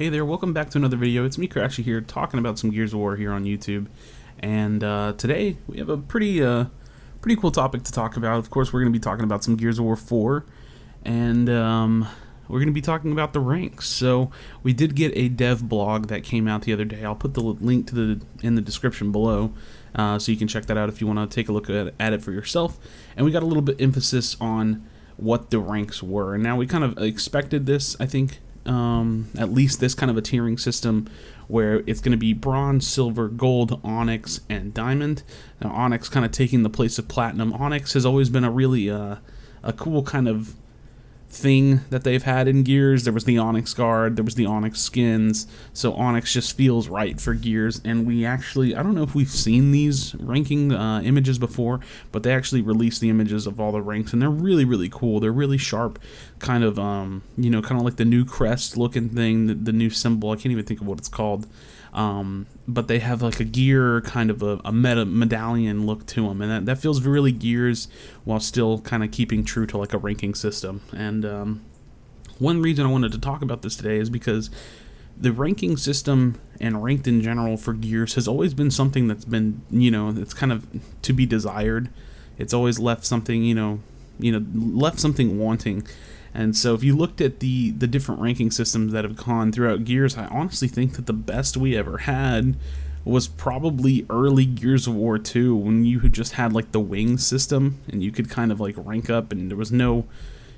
Hey there, welcome back to another video. It's me, Crashy here, talking about some Gears of War here on YouTube. And today we have a pretty cool topic to talk about. Of course, we're going to be talking about some Gears of War 4, and we're going to be talking about the ranks. So we did get a dev blog that came out the other day. I'll put the link to in the description below, so you can check that out if you want to take a look at it for yourself. And we got a little bit emphasis on what the ranks were. And now we kind of expected this, I think. At least this kind of a tiering system where it's going to be bronze, silver, gold, onyx, and diamond. Now onyx kind of taking the place of platinum. Onyx has always been a really a cool kind of thing that they've had in Gears. There was the Onyx Guard, there was the Onyx skins, so Onyx just feels right for Gears. And we actually, I don't know if we've seen these ranking images before, but they actually released the images of all the ranks, and they're really cool. They're really sharp, kind of kind of like the new crest looking thing, the new symbol. I can't even think of what it's called. But they have like a gear kind of a medallion look to them, and that feels really Gears while still kind of keeping true to like a ranking system. And one reason I wanted to talk about this today is because the ranking system and ranked in general for Gears has always been something that's been, it's kind of to be desired. It's always left something, left something wanting. And so if you looked at the different ranking systems that have gone throughout Gears, I honestly think that the best we ever had was probably early Gears of War 2, when you just had like the wing system and you could kind of like rank up, and there was no,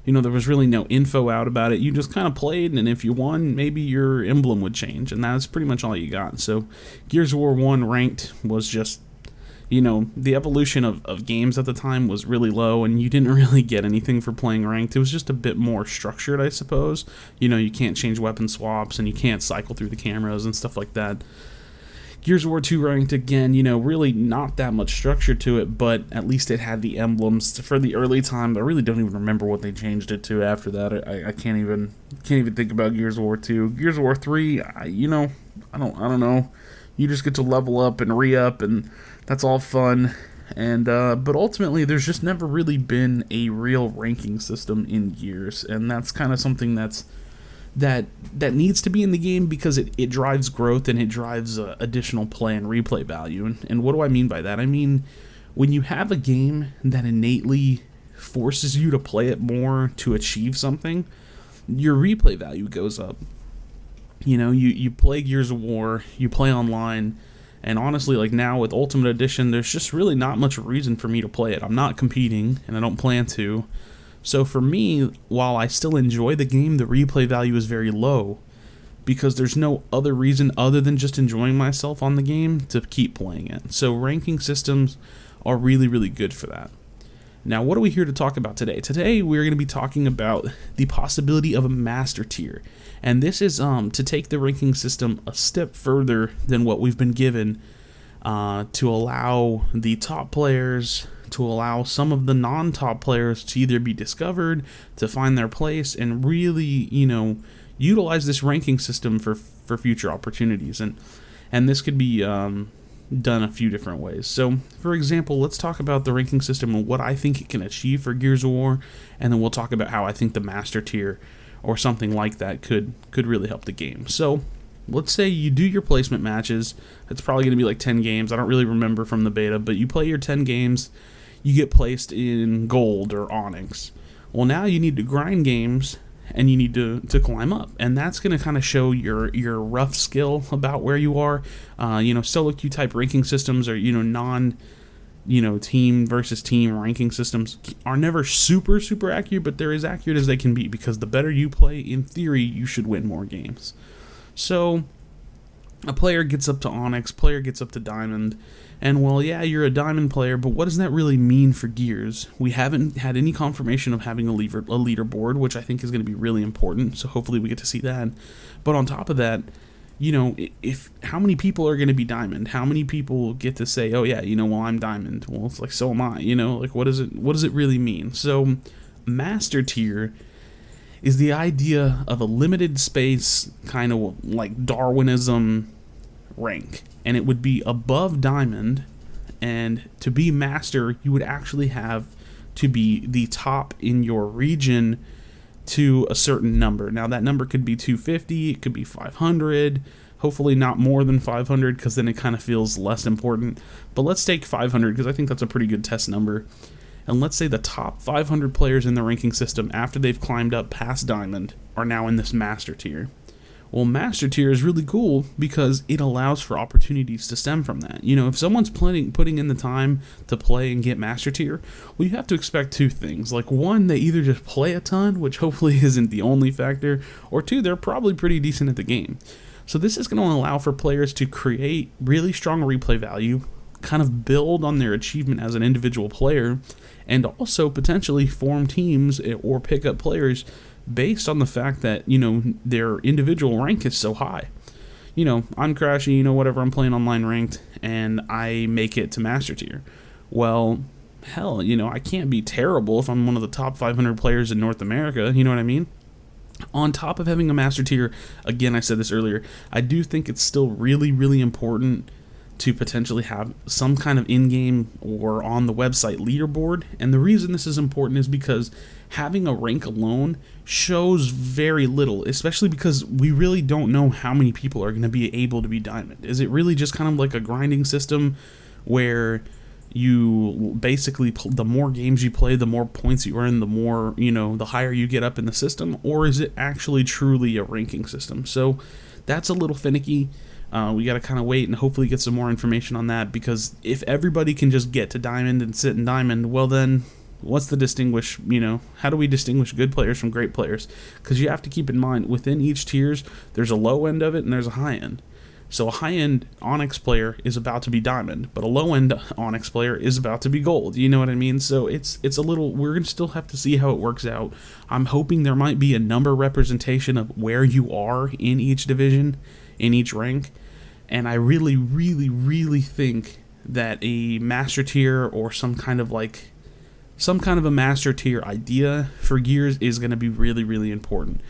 there was really no info out about it. You just kind of played, and if you won, maybe your emblem would change, and that's pretty much all you got. So Gears of War 1 ranked was just, the evolution of games at the time was really low, and you didn't really get anything for playing ranked. It was just a bit more structured, I suppose. You can't change weapon swaps, and you can't cycle through the cameras and stuff like that. Gears of War 2 ranked, again, really not that much structure to it, but at least it had the emblems for the early time. I really don't even remember what they changed it to after that. I can't even think about Gears of War 2. Gears of War 3, I don't know. You just get to level up and re-up, and that's all fun. And but ultimately, there's just never really been a real ranking system in Gears, and that's kind of something that needs to be in the game, because it drives growth, and it drives additional play and replay value. And what do I mean by that? I mean, when you have a game that innately forces you to play it more to achieve something, your replay value goes up. You play Gears of War, you play online, and honestly, like now with Ultimate Edition, there's just really not much reason for me to play it. I'm not competing, and I don't plan to. So for me, while I still enjoy the game, the replay value is very low, because there's no other reason other than just enjoying myself on the game to keep playing it. So ranking systems are really good for that. Now, what are we here to talk about today? Today, we're going to be talking about the possibility of a master tier. And this is to take the ranking system a step further than what we've been given, to allow the top players, to allow some of the non-top players to either be discovered, to find their place, and really, utilize this ranking system for future opportunities. And this could be done a few different ways. So, for example, let's talk about the ranking system and what I think it can achieve for Gears of War, and then we'll talk about how I think the master tier or something like that could really help the game. So, let's say you do your placement matches. It's probably going to be like 10 games. I don't really remember from the beta, but you play your 10 games, you get placed in gold or onyx. Well, now you need to grind games, and you need to climb up, and that's going to kind of show your rough skill about where you are. Solo queue type ranking systems, or non team versus team ranking systems, are never super accurate, but they're as accurate as they can be, because the better you play, in theory, you should win more games. So a player gets up to onyx, player gets up to diamond, and well, yeah, you're a diamond player, but what does that really mean for Gears? We haven't had any confirmation of having a leaderboard, which I think is going to be really important, so hopefully we get to see that. But on top of that, if how many people are going to be diamond? How many people get to say, oh yeah, well, I'm diamond? Well, it's like, so am I, like, what does it really mean? So master tier is the idea of a limited space, kind of like Darwinism rank, and it would be above diamond, and to be master, you would actually have to be the top in your region to a certain number. Now that number could be 250, it could be 500, hopefully not more than 500 because then it kind of feels less important. But let's take 500 because I think that's a pretty good test number. And let's say the top 500 players in the ranking system after they've climbed up past Diamond are now in this Master Tier. Well, Master Tier is really cool because it allows for opportunities to stem from that. You know, if someone's putting in the time to play and get Master Tier, well, you have to expect two things. Like, one, they either just play a ton, which hopefully isn't the only factor, or two, they're probably pretty decent at the game. So this is going to allow for players to create really strong replay value, kind of build on their achievement as an individual player, and also potentially form teams or pick up players based on the fact that, you know, their individual rank is so high. You know, I'm Crashy, you know, whatever, I'm playing online ranked, and I make it to Master Tier. Well, hell, you know, I can't be terrible if I'm one of the top 500 players in North America, you know what I mean? On top of having a Master Tier, again, I said this earlier, I do think it's still really, really important to potentially have some kind of in-game or on the website leaderboard. And the reason this is important is because having a rank alone shows very little, especially because we really don't know how many people are going to be able to be Diamond. Is it really just kind of like a grinding system where you basically, the more games you play, the more points you earn, the more, you know, the higher you get up in the system? Or is it actually truly a ranking system? So that's a little finicky. We got to kind of wait and hopefully get some more information on that, because if everybody can just get to Diamond and sit in Diamond, well then, what's the distinguish, you know, how do we distinguish good players from great players? Because you have to keep in mind, within each tiers, there's a low end of it and there's a high end. So a high-end Onyx player is about to be Diamond, but a low-end Onyx player is about to be Gold. You know what I mean? So it's a little, we're going to still have to see how it works out. I'm hoping there might be a number representation of where you are in each division, in each rank, and I really, really, really think that a Master Tier or some kind of a Master Tier idea for Gears is going to be really, really important.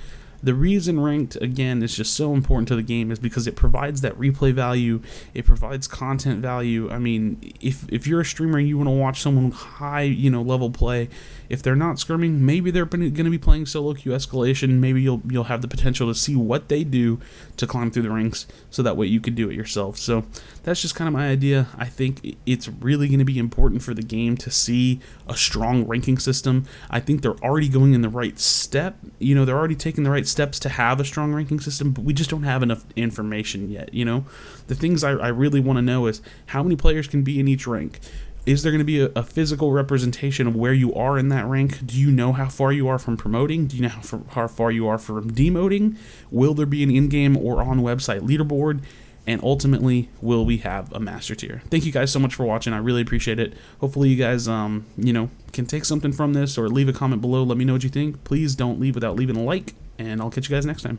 The reason ranked, again, is just so important to the game is because it provides that replay value, it provides content value. I mean, if you're a streamer and you want to watch someone high, you know, level play, if they're not scrimming, maybe they're going to be playing solo queue escalation. Maybe you'll have the potential to see what they do to climb through the ranks, so that way you could do it yourself. So that's just kind of my idea. I think it's really going to be important for the game to see a strong ranking system. I think they're already going in the right step. You know, they're already taking the right steps to have a strong ranking system, but we just don't have enough information yet. You know, the things I really want to know is how many players can be in each rank. Is there going to be a physical representation of where you are in that rank? Do you know how far you are from promoting? Do you know how far you are from demoting? Will there be an in-game or on-website leaderboard? And ultimately, will we have a Master Tier? Thank you guys so much for watching. I really appreciate it. Hopefully you guys, you know, can take something from this, or leave a comment below. Let me know what you think. Please don't leave without leaving a like, and I'll catch you guys next time.